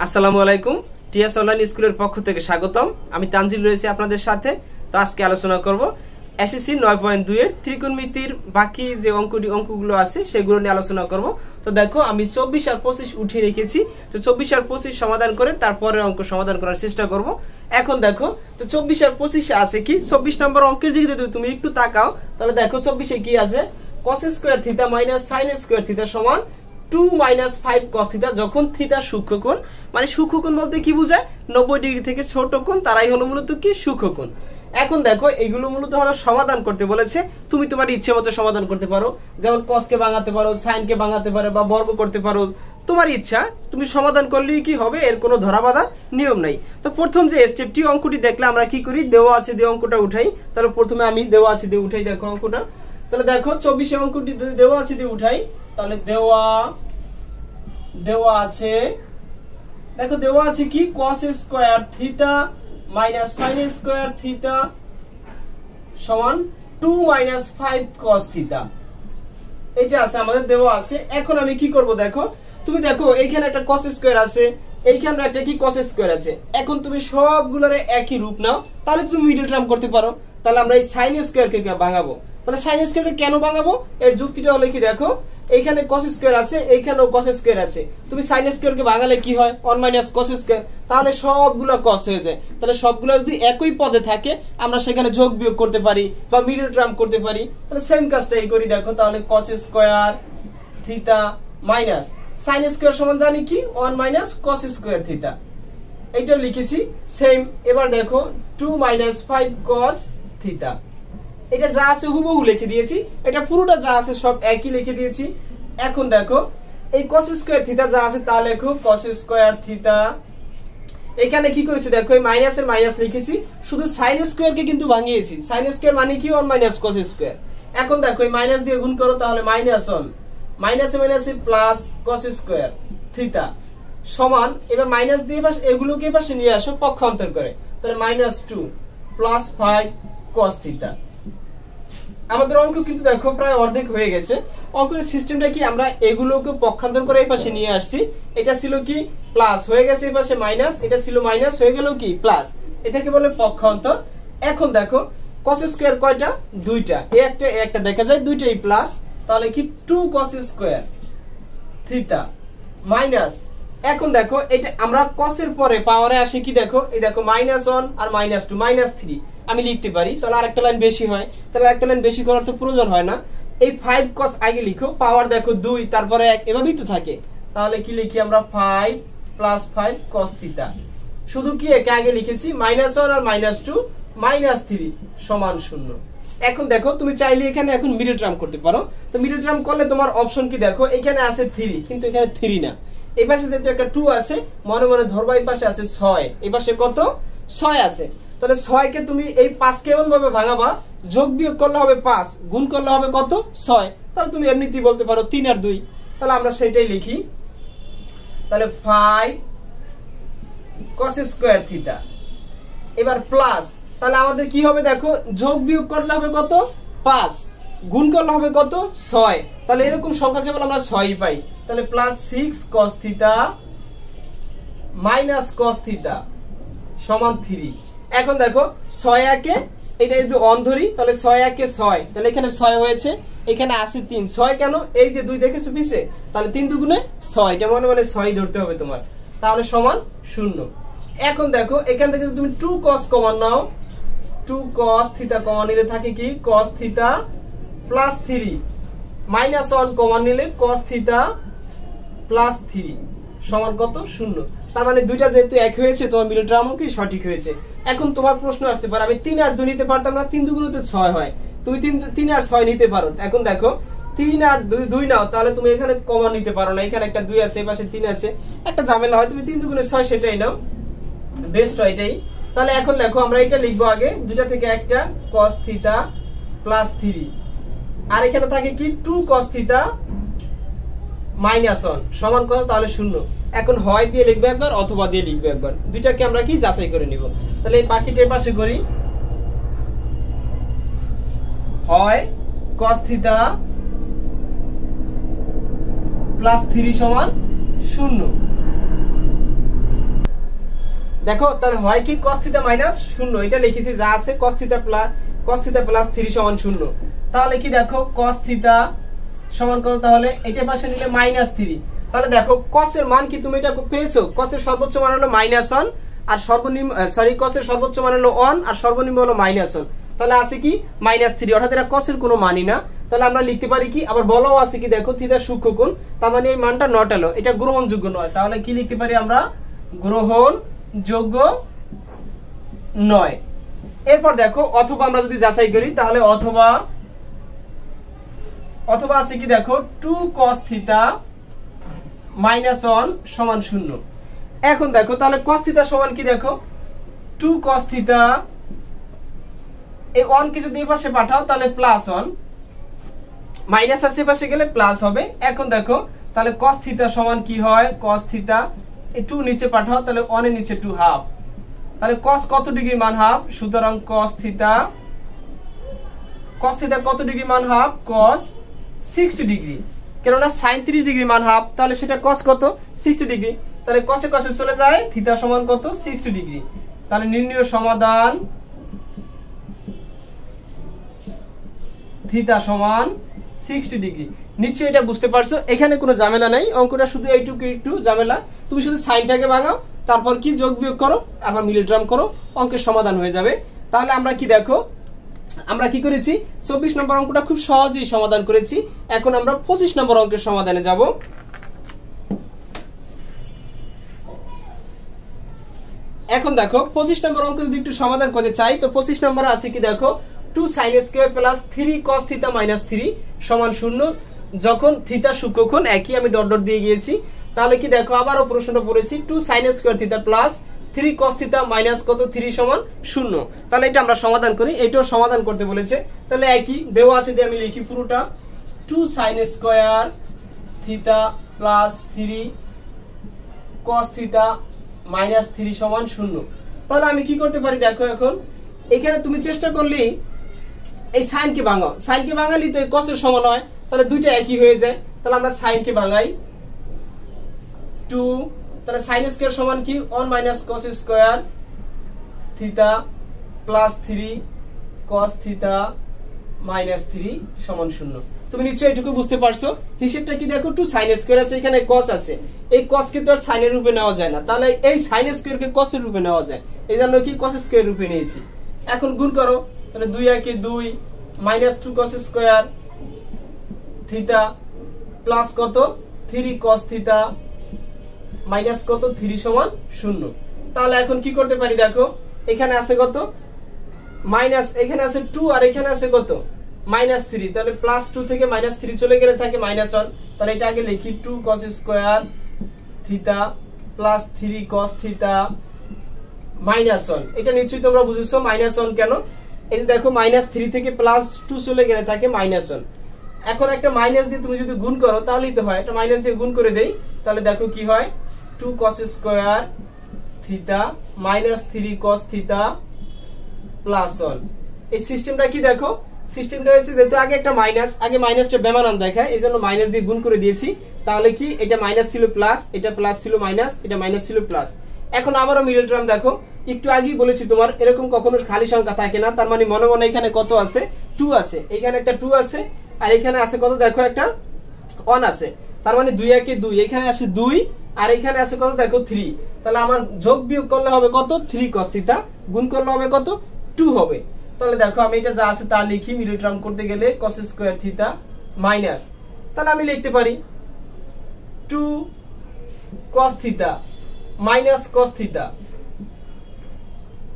আসসালামু আলাইকুম। T S online স্কুলের পক্ষ থেকে স্বাগতম। আমি তানজিল রয়েছি আপনাদের সাথে। তো আজকে আলোচনা করব এসএসসি 9.2 এর ত্রিকোণমিতির বাকি যে অঙ্কগুলো আছে সেগুলো নিয়ে আলোচনা করব। তো দেখো আমি 24 আর 25 উঠিয়ে রেখেছি। তো 24 আর 25 সমাধান করে তারপরে অঙ্ক সমাধান করার চেষ্টা করব। এখন দেখো তো 24 আর 25 আছে কি 24 নম্বর অঙ্কের দিকে যদি তুমি একটু তাকাও তাহলে দেখো 24 এ কি আছে cos square theta minus sin square theta সমান 2 - 5 cos থিটা। যখন থিটা সূক্ষ্মকোণ, মানে সূক্ষ্মকোণ বলতে কি বোঝায় 90 ডিগ্রি থেকে ছোট কোণ, তারাই হলো মূলত কি সূক্ষ্মকোণ। এখন দেখো এগুলো মূলত হলো সমাধান করতে বলেছে। তুমি তোমার ইচ্ছে মতো সমাধান করতে পারো, যেমন cos কে ভাঙাতে পারো, sin কে ভাঙাতে পারো বা বর্গ করতে পারো, তোমার ইচ্ছা। তুমি সমাধান করলেই কি হবে, এর কোনো ধরাবাধা নিয়ম নাই। তো প্রথম যে স্টেপটি অঙ্কটি দেখলে আমরা কি করি, দেওয়া আছে দিয়ে অঙ্কটা উঠাই। তাহলে প্রথমে আমি দেওয়া আছে দিয়ে উঠাই। দেখো অঙ্কটা, তাহলে দেখো 24 অঙ্কটি দেওয়া আছে দিয়ে উঠাই। তাহলে দেওয়া আছে, দেখো দেওয়া আছে কি cos square theta minus sin square theta সমান 2 - 5 cos থিটা। এটা আছে আমাদের দেওয়া আছে। এখন আমি কি করব, দেখো তুমি দেখো এইখানে একটা cos স্কয়ার আছে, এইখানে একটা কি cos স্কয়ার আছে। এখন তুমি সবগুলোর একই রূপ নাও, তাহলে তুমি মিডল টার্ম করতে পারো। তাহলে আমরা এই sin স্কয়ার কে ভাঙাবো। তাহলে sin স্কয়ার কে কেন ভাঙাবো, এর যুক্তিটা হলো কি, দেখো এইখানে cos স্কয়ার আছে, এইখানেও cos স্কয়ার আছে। তুমি sin স্কয়ার কে ভাঙালে কি হয় 1 - cos স্কয়ার, তাহলে সবগুলো cos হয়ে যায়। তাহলে সবগুলো যদি একই পদে থাকে আমরা সেখানে যোগ বিয়োগ করতে পারি বা মিডল টার্ম করতে পারি। তাহলে সেম কাজটাই করি, দেখো তাহলে cos square theta minus sin square সমান জানি কি 1 - cos স্কয়ার থিটা, এইটাও লিখেছি সেম। এবার দেখো 2 - 5 cos থিটা, এটা যা আছে হুবহু লিখে দিয়েছি। এটা পুরোটা যা আছে সব একই লিখে দিয়েছি। এখন দেখো এই cos স্কয়ার থিটা যা আছে তা লেখো cos স্কয়ার থিটা। এখানে কি করেছি, দেখো এই মাইনাসের মাইনাস লিখেছি, শুধু sin স্কয়ার কে কিন্তু ভাঙিয়েছি। sin স্কয়ার মানে কি 1 - cos স্কয়ার। এখন দেখো এই মাইনাস দিয়ে গুণ করো, তাহলে -1 মাইনাসে মাইনাসে প্লাস cos স্কয়ার থিটা সমান, এবার মাইনাস দিয়ে পাশে এগুলোকে পাশে নিয়ে আসো পক্ষান্তর করে, তাহলে -2 + 5 cos থিটা। আমাদের অঙ্ক কিন্তু দেখো প্রায় অর্ধেক হয়ে গেছে। অঙ্কের সিস্টেমটা কি, আমরা এগুলোকে পক্ষান্তর করে এই পাশে নিয়ে আসছি। এটা ছিল কি প্লাস, হয়ে গেছে এই পাশে মাইনাস, এটা ছিল মাইনাস, হয়ে গেল কি প্লাস। এটাকে বলে পক্ষান্তর। এখন দেখো cos স্কয়ার কয়টা, দুইটা, একটা দেখা যায় দুইটাই প্লাস, তাহলে কি 2 cos স্কয়ার থিটা মাইনাস। এখন দেখো এটা আমরা cos এর পরে পাওয়ারে আসে কি, দেখো এই দেখো -1 আর -2 -3 আমি লিখতে পারি, তাহলে আরেকটা লাইন বেশি হয়। তাহলে একটা লাইন বেশি করার তো প্রয়োজন হয় না। এই 5 cos আগে লিখো, পাওয়ার দেখো 2 তারপরে 1 এভাবেই তো থাকে। তাহলে কি লিখি আমরা 5 + 5 cos থিটা। শুধু কি একে আগে লিখেছি -1 আর -2 -3 সমান 0। এখন দেখো তুমি চাইলে এখানে এখন মিডল টার্ম করতে পারো। তো মিডল টার্ম করলে তোমার অপশন কি, দেখো এখানে আছে 3 কিন্তু এখানে 3 না, এই পাশে যেহেতু একটা 2 আছে মনে মনে ধরবা, এই পাশে আছে 6, এই পাশে কত 6 আছে। তাহলে 6 কে তুমি এই 5 কে এমন ভাবে ভাঙাবা, যোগ বিয়োগ করলে হবে 5, গুণ করলে হবে কত 6। তাহলে তুমি এমনিতেই বলতে পারো 3 আর 2। তাহলে আমরা সেটাই লিখি। তাহলে 5 cos স্কয়ার থিটা, এবার প্লাস, তাহলে আমাদের কি হবে, দেখো যোগ বিয়োগ করলে হবে কত 5, গুণ করলে হবে কত 6। তাহলে এরকম সংখ্যা কেবল আমরা 6ই পাই। তাহলে +6 cos থিটা - cos থিটা সমান 3। এখন দেখো 6 একে এটা যদি অন ধরি, তাহলে 6 একে 6, তাহলে এখানে 6 হয়েছে, এখানে আছে 3, 6 কেন, এই যে 2 দেখেছো পিছে, তাহলে 3 দুগুণে 6, এটা মনে 6 ধরতে হবে তোমার, তাহলে সমান 0। এখন দেখো এখান থেকে তুমি 2 cos কমন নাও, 2 cos থিটা কমন নিলে থাকে কি cos থিটা +3, -1 কমন নিলে cos থিটা +3 সমান কত 0। তার মানে দুইটা যেহেতু এক হয়েছে, তোমার মিডল টার্মও কি সঠিক হয়েছে। এখন তোমার প্রশ্ন আসতে পারে আমি 3 আর 2 নিতে পারতাম না, 3 দুগুণে তো 6 হয়, তুমি 3 আর 6 নিতে পারো। এখন দেখো 3 আর 2 নাও, তাহলে তুমি এখানে কমন নিতে পারো না, এখানে একটা 2 আছে, এই পাশে 3 আছে, একটা ঝামেলা হয়, তুমি 3 দুগুণে 6 সেটাই নাও, বেস্ট হয় এটাই। তাহলে এখন দেখো আমরা এটা লিখবো আগে, দুইটা থেকে একটা cos থিটা +3, আর এখানে থাকে কি 2 cos থিটা -1 সমান কত, তাহলে 0। এখন হয় দিয়ে লিখবে একবার অথবা দিয়ে লিখবে একবার, দুইটাকে আমরা কি যাচাই করে নিব। তাহলে এই বাকিটার পাশে করি, হয় cos থিটা +3 সমান 0, দেখো তাহলে হয় কি cos থিটা মাইনাস 0, এটা লিখেছি যা আছে cos থিটা প্লাস 3 সমান 0। তাহলে কি দেখো cos থিটা সমান কত, তাহলে এটা পাশে নিলে -3। তাহলে দেখো cos এর মান কি তুমি এটা পেয়েছো, cos এর সর্বোচ্চ মান হলো -1 আর সর্বনিম্ন cos এর সর্বোচ্চ মান হলো 1 আর সর্বনিম্ন হলো -1। তাহলে আছে কি -3, অর্থাৎ এটা cos এর কোনো মানই না। তাহলে আমরা লিখতে পারি কি, আবার বলাও আছে কি দেখো থিটা সূক্ষ্মকোণ, তার মানে এই মানটা নট এলো, এটা গ্রহণযোগ্য নয়। তাহলে কি লিখতে পারি আমরা, গ্রহণযোগ্য নয়। এরপর দেখো অথবা আমরা যদি যাচাই করি, তাহলে অথবা আছে কি দেখো 2 cos থিটা -1 সমান 0। এখন দেখো তাহলে cos থিটা সমান কি দেখো 2 cos থিটা, এই 1 কে যদি এই পাশে পাঠাও তাহলে +1, মাইনাস আছে পাশে গেলে প্লাস হবে। এখন দেখো তাহলে cos থিটা সমান কি হয়, cos থিটা এই 2 নিচে পাঠাও তাহলে 1 এর নিচে 2 হাফ, তাহলে cos কত ডিগ্রি মান হাফ, সুতরাং cos থিটা কত ডিগ্রি মান হাফ, cos 60 ডিগ্রি, কেননা sin 30 ডিগ্রি মান হাফ, তাহলে সেটা cos কত 60 ডিগ্রি, তাহলে cos এ চলে যায়, থিটা সমান কত 60 ডিগ্রি। তাহলে নির্ণয় সমাধান থিটা সমান 60 ডিগ্রি। নিশ্চয়ই এটা বুঝতে পারছো, এখানে কোনো ঝামেলা নাই, অঙ্কটা শুধু এইটুকু একটু ঝামেলা, তুমি শুধু সাইনটাকে ভাঙাও, তারপর কি যোগ বিয়োগ করো, আবার মিলিগ্রাম করো, অঙ্কের সমাধান হয়ে যাবে। তাহলে আমরা কি দেখো, আমরা কি করেছি 24 নম্বর অঙ্কটা খুব সহজেই সমাধান করেছি। এখন আমরা 25 নম্বর অঙ্কের সমাধানে যাব। এখন দেখো 25 নম্বর অঙ্ক যদি একটু সমাধান করতে চাই, তো 25 নম্বরে আছে কি দেখো 2 sin square plus 3 cos theta minus 3 সমান 0, যখন থিটা সূক্ষ্মকোণ একই, আমি ডট ডট দিয়ে গিয়েছি। তাহলে কি দেখো আবারও প্রশ্নটা পড়েছি 2 sin square theta plus 3 cos theta minus কত 3 সমান 0। তাহলে এটা আমরা সমাধান করি, এটাও সমাধান করতে বলেছে। তাহলে একই দেওয়া আছে দিয়ে আমি লিখি পুরোটা, 2 sin square theta plus 3 cos theta minus 3 সমান 0। তাহলে আমি কি করতে পারি দেখো, এখন এখানে তুমি চেষ্টা করলে এই সাইন কে ভাঙাও, সাইন কে ভাঙালি তো cos এর সমান হয়, তাহলে দুইটা একই হয়ে যায়। তাহলে আমরা সাইন কে ভাঙাই 2, তাহলে sin স্কয়ার সমান কি 1 minus cos square theta plus 3 cos theta minus 3 সমান 0। তুমি নিশ্চয়ই এটুকু বুঝতে পারছো। হিসাবটা কি দেখো 2 sin স্কয়ার আছে, এখানে cos আছে, এই cos কে তো আর sin এর রূপে নেওয়া যায় না, তাহলে এই sin স্কয়ার কে cos এর রূপে নেওয়া যায়, এইজন্য কি cos স্কয়ার রূপে নিয়েছি। এখন গুণ করো, তাহলে 2 একে 2 minus 2 cos square theta plus কত 3 cos থিটা মাইনাস কত 3 সমান 0। তাহলে এখন কি করতে পারি দেখো, এখানে আছে কত মাইনাস, এখানে আছে 2 আর এখানে আছে কত -3, তাহলে +2 থেকে -3 চলে গেলে থাকে -1। তাহলে এটা আগে লিখি 2 cos square theta plus 3 cos theta -1। এটা নিশ্চয়ই তোমরা বুঝেছো -1 কেন, এই যে দেখো -3 থেকে +2 চলে গেলে থাকে -1। এখন একটা মাইনাস দিয়ে তুমি যদি গুণ করো তাহলেই তো হয়, একটা মাইনাস দিয়ে গুণ করে দেই, তাহলে দেখো কি হয় 2 cos square theta -3 cos theta +1। এই সিস্টেমটা কি দেখো, সিস্টেমটা হয়েছে যেহেতু আগে একটা মাইনাস, আগে মাইনাসটা বেমানান দেখায়, এইজন্য মাইনাস দিয়ে গুণ করে দিয়েছি। তাহলে কি এটা মাইনাস ছিল প্লাস, এটা প্লাস ছিল মাইনাস, এটা মাইনাস ছিল প্লাস। এখন আবারও মিডল টার্ম দেখো, একটু আগেই বলেছি তোমার এরকম কখনো খালি সংখ্যা থাকে না, তার মানে মনে মনে এখানে কত আছে 2 আছে, এখানে একটা 2 আছে, আর এখানে আছে কত দেখো একটা 1 আছে, তার মানে 2 একে 2, এখানে আছে 2 আর এখানে আছে কত দেখো 3। তাহলে আমার যোগ বিয়োগ করলে হবে কত 3 cos থিটা, গুণ করলে হবে কত 2 হবে। তাহলে দেখো আমি এটা যা আছে তা লিখি, মিডল টার্ম করতে গেলে cos স্কয়ার থিটা মাইনাস, তাহলে আমি লিখতে পারি 2 cos theta minus cos theta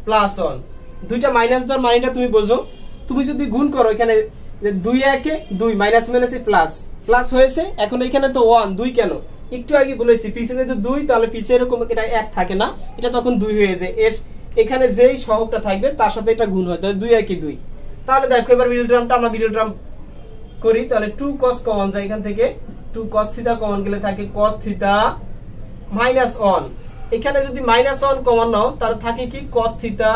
+1। দুইটা মাইনাস দেওয়ার মানেটা তুমি বোঝো, তুমি যদি গুণ করো এখানে 2 একে 2 মাইনাস মাইনাসে প্লাস, প্লাস হয়েছে, এখন এখানে তো 1 2 কেন, একটু আগে বলেছি পিছে যেহেতু 2, তাহলে পিছে এরকম এটা 1 থাকে না, এটা তখন 2 হয়ে যায়, এর এখানে যেই সহগটা থাকবে তার সাথে এটা গুণ হয়, তাহলে 2 একে 2। তাহলে দেখো এবার মিডল টার্মটা আমরা মিডল টার্ম করি, তাহলে 2 cos কমন যায় এখান থেকে, 2 cos থিটা কমন গেলে থাকে cos থিটা -1। এখানে যদি -1 কমন নাও তাহলে থাকে কি cos থিটা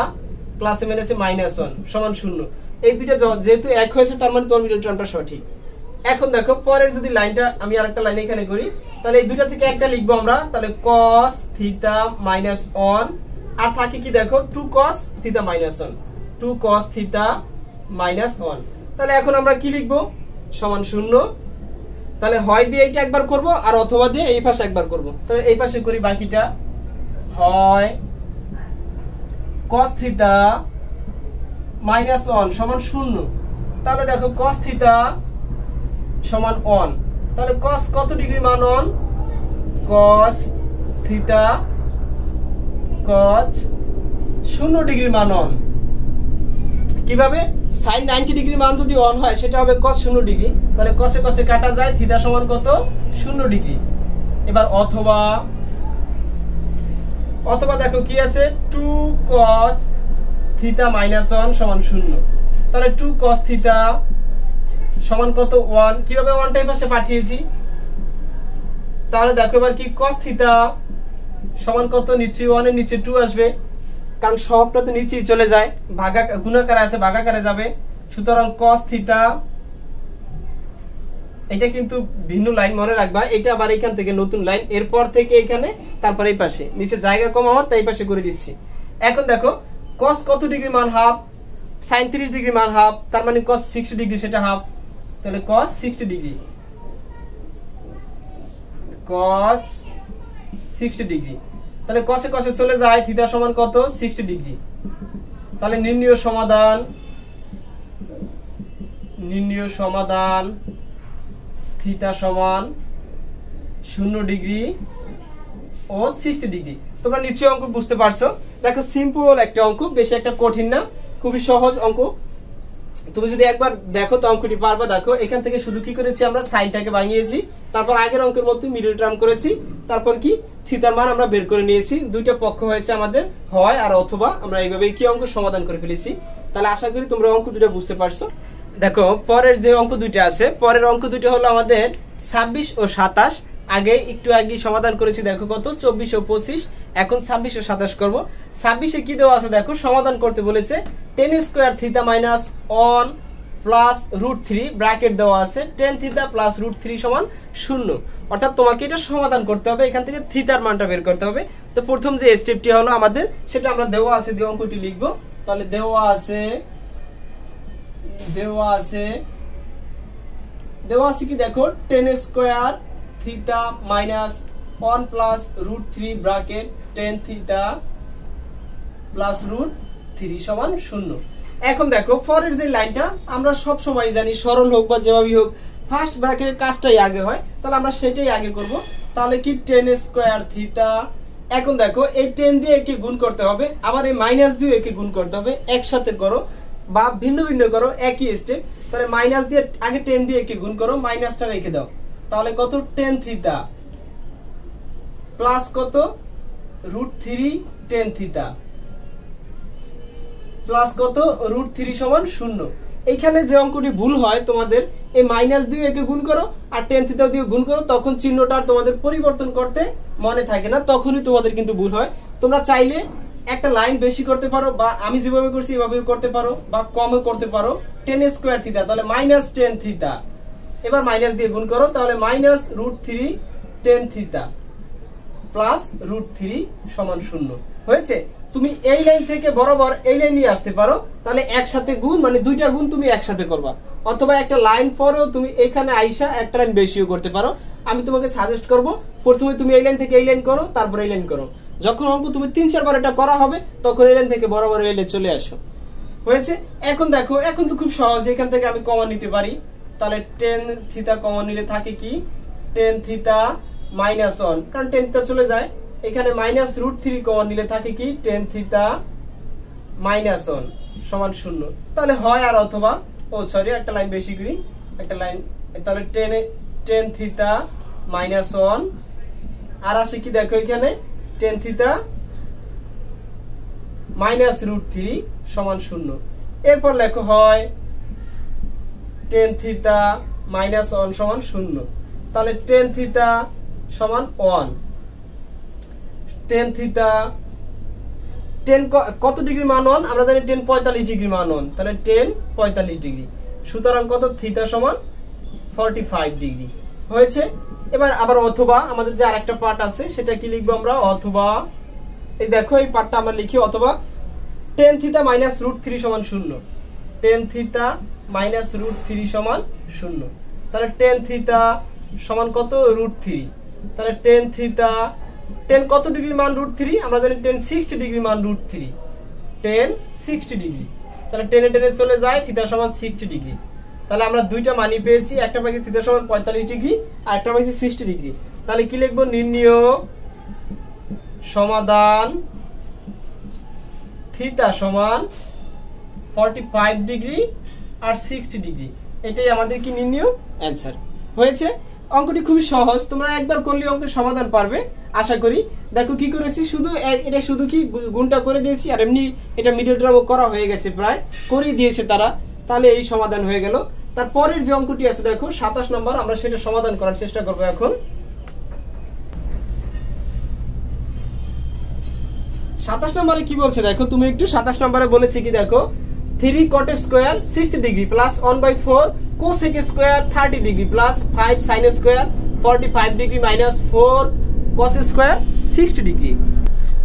প্লাসে মাইনাসে -1 সমান 0। এই দুইটা যেহেতু এক হয়েছে তার মানে তোমার মিডল টার্মটা সঠিক। এখন দেখো পরের যদি লাইনটা আমি আরেকটা লাইন এখানে করি, তাহলে এই দুইটা থেকে একটা লিখবো আমরা, তাহলে cos থিটা -1 আর থাকে কি দেখো 2 cos theta minus 1, 2 cos theta minus 1। তাহলে এখন আমরা কি লিখবো, সমান 0। তাহলে হয় দিয়ে এইটা একবার করব আর অথবা দিয়ে এই পাশে একবার করব। তাহলে এই পাশে করি বাকিটা, হয় cos থিটা মাইনাস 1 সমান 0। তাহলে দেখো cos থিটা সমান 1, তাহলে cos কত ডিগ্রি মান 1, cos থিটা cos 0 ডিগ্রি মান 1। কিভাবে, sin 90 ডিগ্রি মান যদি 1 হয় সেটা হবে cos 0 ডিগ্রি, তাহলে cos এ cos এ কাটা যায়, থিটা সমান কত 0 ডিগ্রি। এবার অথবা দেখো কি আছে 2 cos থিটা মাইনাস 1 সমান 0। তাহলে 2 cos থিটা সমান কত 1, কিভাবে 1 টাই পাশে পাঠিয়েছি। তাহলে দেখো এবার কি cos থিটা সমান কত, নিচে 1 এর নিচে 2 আসবে, কারণ সবটা তো নিচেই চলে যায়, গুণাকারে আছে ভাগাকারে যাবে। সুতরাং cos থিটা, এটা কিন্তু ভিন্ন লাইন মনে রাখবা, এটা আবার এখান থেকে নতুন লাইন, এরপর থেকে এখানে, তারপর এই পাশে, নিচে জায়গা কম আমার তাই পাশে করে দিচ্ছি। এখন দেখো cos কত ডিগ্রি মান হাফ, sin 30 ডিগ্রি মান হাফ, তার মানে cos 60 ডিগ্রি সেটা হাফ, তাহলে cos 60 ডিগ্রি, cos 60 ডিগ্রি। তাহলে cos এ cos এ চলে যায়, থিটা সমান কত 60 ডিগ্রি। তাহলে নির্ণয় সমাধান থিটা সমান 0 ডিগ্রি ও 60 ডিগ্রি। তোমরা নিচে অঙ্ক বুঝতে পারছো, দেখো সিম্পল একটা অঙ্ক, বেশি একটা কঠিন না, খুবই সহজ অঙ্ক। তুমি যদি একবার দেখো তো অঙ্কটি পারবা। দেখো এখান থেকে শুধু কি করেছি, আমরা সাইনটাকে ভাঙিয়েছি, তারপর আগের অঙ্কের মতো মিডল টার্ম করেছি, তারপর কি থিটার মান আমরা বের করে নিয়েছি। দুইটা পক্ষ হয়েছে আমাদের, হয় আর অথবা, আমরা এইভাবে কি অঙ্ক সমাধান করে ফেলেছি। তাহলে আশা করি তোমরা অঙ্ক দুটো বুঝতে পারছো। দেখো পরের যে অঙ্ক দুইটা আছে, পরের অঙ্ক দুইটা হলো আমাদের 26 ও 27। একটু আগে সমাধান করেছি, দেখো কত 24 ও 25, এখন 26 ও 27 করব। 26 এ কি দেওয়া আছে দেখো, সমাধান করতে বলেছে tan square theta minus 1 plus √3 bracket দেওয়া আছে tan থিটা প্লাস √3 সমান 0। অর্থাৎ তোমাকে এটা সমাধান করতে হবে, এখান থেকে থিটার মানটা বের করতে হবে। তো প্রথম যে স্টেপটি হলো আমাদের, সেটা আমরা দেওয়া আছে দিয়ে অঙ্কটি লিখব। তাহলে দেওয়া আছে কি দেখো tan square theta minus 1 plus √3 bracket tan theta plus √3 সমান 0। এখন দেখো পরের যে লাইনটা, আমরা সব সময় জানি সরল হোক বা যেভাবেই হোক ফার্স্ট ব্র্যাকেটের কাজটাই আগে হয়, তাহলে আমরা সেটাই আগে করব। তাহলে কি tan স্কয়ার থিটা, এখন দেখো এই tan দিয়ে একে গুণ করতে হবে, আবার এই মাইনাস দিয়ে একে গুণ করতে হবে, একসাথে করো বা ভিন্ন ভিন্ন করো, একই স্টেপ। তাহলে মাইনাস দিয়ে আগে tan দিয়ে একে গুণ করো, মাইনাসটা রেখে দাও, তাহলে কত tan থিটা প্লাস কত √3 tan থিটা প্লাস কত √3 সমান 0। এইখানে যে অঙ্কটি ভুল হয় তোমাদের, এই মাইনাস দিয়ে একে গুণ করো আর tan থিটা দিয়ে গুণ করো, তখন চিহ্নটা তোমাদের পরিবর্তন করতে মনে থাকে না, তখনই তোমাদের কিন্তু ভুল হয়। তোমরা চাইলে একটা লাইন বেশি করতে পারো, বা আমি যেভাবে করছি এভাবে করতে পারো, বা কমও করতে পারো। tan স্কয়ার থিটা তাহলে মাইনাস tan থিটা, এবার মাইনাস দিয়ে গুণ করো, তাহলে মাইনাস √3 tan থিটা প্লাস √3 সমান 0 হয়েছে। তুমি এই লাইন থেকে বরাবর এই লাইন নিয়ে আসতে পারো, তাহলে একসাথে গুণ, মানে দুইটা গুণ তুমি একসাথে করবা, অথবা একটা লাইন পরেও তুমি এখানে আইসা একটা লাইন বেশিও করতে পারো। আমি তোমাকে সাজেস্ট করব প্রথমে তুমি এই লাইন থেকে এই লাইন করো, তারপর এই লাইন করো। যখন অঙ্ক তুমি 3-4 বার এটা করা হবে, তখন এই লাইন থেকে বরাবর এই লাইনে চলে আসো। হয়েছে। এখন দেখো, এখন তো খুব সহজ, এখান থেকে আমি কমন নিতে পারি। তাহলে tan থিটা কমন নিলে থাকে কি tan থিটা মাইনাস 1, কারণ tan থিটা চলে যায়, এখানে মাইনাস √3 কমন নিলে থাকে কি tan থিটা মাইনাস 1 সমান 0। তাহলে হয় আর অথবা, সরি একটা লাইন বেশি করি, একটা লাইন, তাহলে tan থিটা মাইনাস 1 আর আসে কি দেখো এখানে tan থিটা মাইনাস √3 সমান 0। এরপর লেখো হয় tan থিটা মাইনাস 1 সমান 0। তাহলে tan থিটা সমান 1, tan থিটা tan কত ডিগ্রি মান 1 আমরা জানি, tan 45 ডিগ্রি মান 1, তাহলে tan 45 ডিগ্রি। সুতরাং কত থিটা সমান 45 ডিগ্রি হয়েছে। এবার আবার অথবা আমাদের যে আরেকটা পার্ট আছে সেটা কি লিখবো আমরা, অথবা এই দেখো এই পার্টটা আমরা লিখি, অথবা tan থিটা মাইনাস রুট 3 সমান 0, tan থিটা মাইনাস রুট 3 সমান 0। তাহলে tan থিটা সমান কত, রুট 3। তাহলে tan থিটা, tan কত ডিগ্রি মান রুট 3, আমরা জানি tan 60 ডিগ্রি মান রুট 3, tan 60 ডিগ্রি। তাহলে টেনে টেনে চলে যায়, থিটা সমান 60 ডিগ্রি। তাহলে আমরা দুইটা মানি পেয়েছি, একটা পাইছি থিটা সমান 45 ডিগ্রি আর একটা পাইছি 60 ডিগ্রি। তাহলে কি লিখবো, নির্ণয় সমাধান থিটা সমান 45 ডিগ্রি আর 60 ডিগ্রি, এটাই আমাদের কি নির্ণয় অ্যান্সার হয়েছে। অঙ্কটি খুবই সহজ, তোমরা একবার করলে অঙ্কের সমাধান পারবে আশা করি। দেখো কি করেছি, শুধু এটা শুধু কি গুণটা করে দিয়েছি, আর এমনি এটা মিডল টার্মও করা হয়ে গেছে, প্রায় করেই দিয়েছে তারা। তাহলে এই সমাধান হয়ে গেল। তারপরের যে অঙ্কটি আছে দেখো 27 নম্বর, আমরা সেটা সমাধান করার চেষ্টা করবো এখন। 27 নম্বরে কি বলছে দেখো, তুমি একটু 27 নম্বরে বলেছি কি দেখো, 3 cot square 60 degree plus 1/4 cosec square 30 degree plus 5 sin square 45 degree minus 4 cos square 60 degree.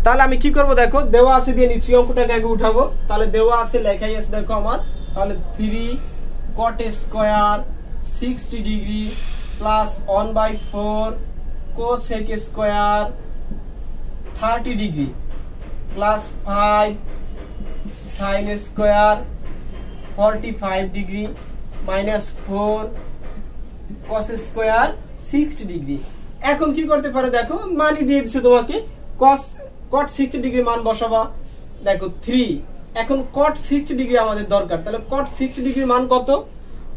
তাহলে আমি কি করব দেখো, দেওয়া আছে দিয়ে নিচে অঙ্কটাকে আগে উঠাবো। তাহলে দেওয়া আছে লেখাই আছে দেখো আমার, তাহলে 3 cot square 60 degree plus 1/4 cosec square 30 degree plus 5 sin square 45 degree minus 4 cos square 60 degree. এখন কি করতে পারে দেখো, মানি দিয়ে দিচ্ছে তোমাকে, cot 60 ডিগ্রি মান বসাবা। দেখো 3, এখন cot 60 ডিগ্রি আমাদের দরকার, তাহলে cot 60 ডিগ্রি মান কত,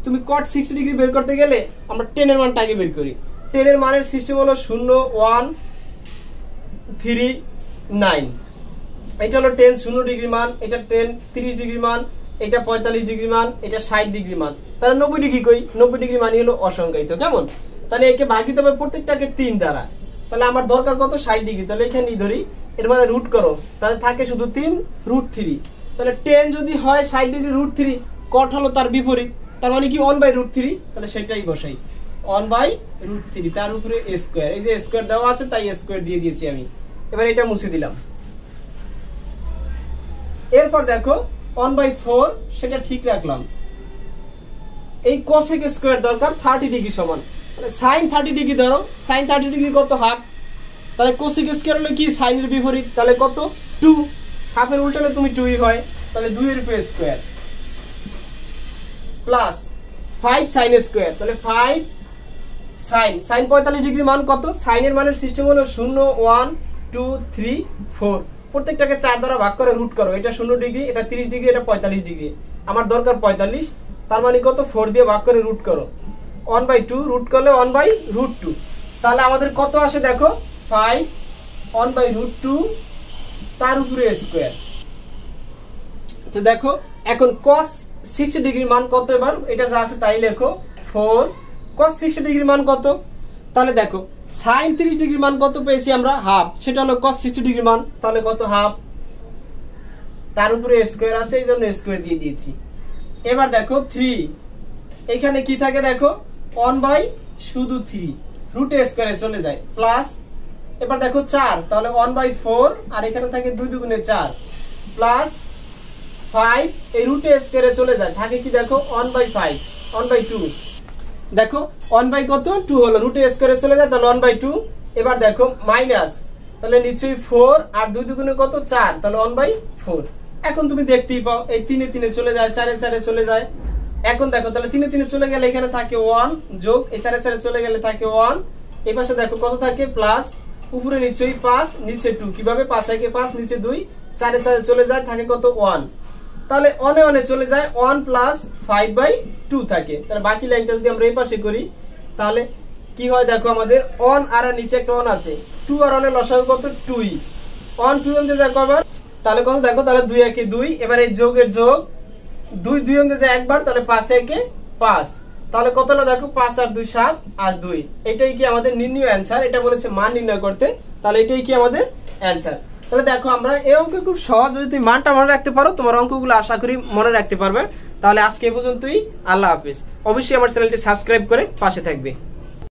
তুমি cot 60 ডিগ্রি বের করতে গেলে আমরা tan এর মানটা আগে বের করি। tan এর মানের সিস্টেম হলো 0 1 3 9। এটা হলো tan 0 ডিগ্রি মান, এটা tan 30 ডিগ্রি মান, এটা 45 ডিগ্রি মান, এটা 60 ডিগ্রি মান। তাহলে 90 ডিগ্রি কই, 90 ডিগ্রি মানে হলো অসংজ্ঞায়িত, কেমন? তাহলে একে ভাগিত হবে প্রত্যেকটাকে 3 দ্বারা। তাহলে আমার দরকার কত, 60 ডিগ্রি। তাহলে এখানেই ধরি, এর মানে রুট করো, তাহলে থাকে শুধু 3 রুট 3। তাহলে tan যদি হয় 60 ডিগ্রি রুট 3, cot হলো তার বিপরীত, তার মানে কি 1/√3। তাহলে সেটাই বসাই, 1/√3, তার উপরে a স্কয়ার, এই যে স্কয়ার দেওয়া আছে তাই স্কয়ার দিয়ে দিয়েছি আমি। এবার এটা মুছে দিলাম। এরপর দেখো 1/4 সেটা ঠিক রাখলাম। এই cosec স্কয়ার দরকার 30 ডিগ্রি সমান, তাহলে sin 30 ডিগ্রি ধরো, sin 30 ডিগ্রি কত, হাফ। তাহলে cosec স্কয়ার হলো কি, sin এর বিপরীত, তাহলে কত 2, হাফের উল্টালে তুমি 2ই হয়, তাহলে 2 এর উপরে স্কয়ার প্লাস 5 sin স্কয়ার, তাহলে 5 sin 45 ডিগ্রি মান কত, sin এর মানের সিস্টেম হলো 0 1 2 3 4, প্রত্যেকটাকে 4 দ্বারা ভাগ করে রুট করো। এটা 0 ডিগ্রি, এটা 30 ডিগ্রি, এটা 45 ডিগ্রি, আমার দরকার 45, তার মানে কত 4 দিয়ে ভাগ করে রুট করো, 1/2 রুট করলে 1/√2। তাহলে আমাদের কত আসে দেখো, 5 1/√2 তার উপরে স্কয়ার। তো দেখো এখন cos 60 ডিগ্রি মান কত, এবার এটা যা আছে তাই লেখো, 4 cos 60 ডিগ্রি মান কত। তাহলে দেখো sin 30 ডিগ্রি মান কত পেয়েছি আমরা, হাফ, সেটা হলো cos 60 ডিগ্রি মান, তাহলে কত হাফ, তার উপরে স্কয়ার আছে এই জন্য স্কয়ার দিয়ে দিয়েছি। এবার দেখো 3, এখানে কি থাকে দেখো 1/√3 রুট স্কয়ারে চলে যায় প্লাস, এবার দেখো 4, তাহলে 1/4 আর এখানে থাকে 2 দুগুণে 4 প্লাস 5, এই রুট স্কয়ারে চলে যায়, থাকে কি দেখো 1/5 1/2। দেখো 1/2 হলো, রুট স্কয়ারে চলে যায়, তাহলে 1/2। এবার দেখো মাইনাস, তাহলে নিচেই 4 আর 2 দুগুণে কত 4, তাহলে 1/4। এখন তুমি দেখতেই পাও এই 3 এ 3 চলে যায়, 4 এ 4 চলে যায়। এখন দেখো তাহলে 3 এ 3 চলে গেলে এখানে থাকে 1 যোগ, এই 4 এ 4 চলে গেলে থাকে 1, এই পাশে দেখো কত থাকে প্লাস, উপরে নিচেই 5 নিচে 2, কিভাবে 5 একে 5 নিচে 2, 4 এ 4 চলে যায়, থাকে কত 1। তাহলে অনে অনে চলে যায়, 1 প্লাস 5/2 থাকে। তাহলে বাকি লাইনটা যদি আমরা এই পাশে করি তাহলে কি হয় দেখো, আমাদের 1 আর নিচে একটা 1 আছে, 2 আর 1 এর লসাগু কত 2ই, 1 2 এর মধ্যে দেখো আবার, তাহলে কত দেখো, তাহলে 2 একে 2, এবার এই যোগের যোগ, 2 2 এর মধ্যে যায় একবার, তাহলে 5 একে 5, তাহলে কত হলো দেখো 5 আর 2 7 আর 2, এটাই কি আমাদের নির্ণয় অ্যানসার। এটা বলেছে মান নির্ণয় করতে, তাহলে এটাই কি আমাদের অ্যানসার। তাহলে দেখো আমরা এই অঙ্ক খুব সহজ, যদি তুমি মানটা মনে রাখতে পারো তোমার অঙ্কগুলো আশা করি মনে রাখতে পারবে। তাহলে আজকে এই পর্যন্তই, আল্লাহ হাফেজ। অবশ্যই আমার চ্যানেলটি সাবস্ক্রাইব করে পাশে থাকবে।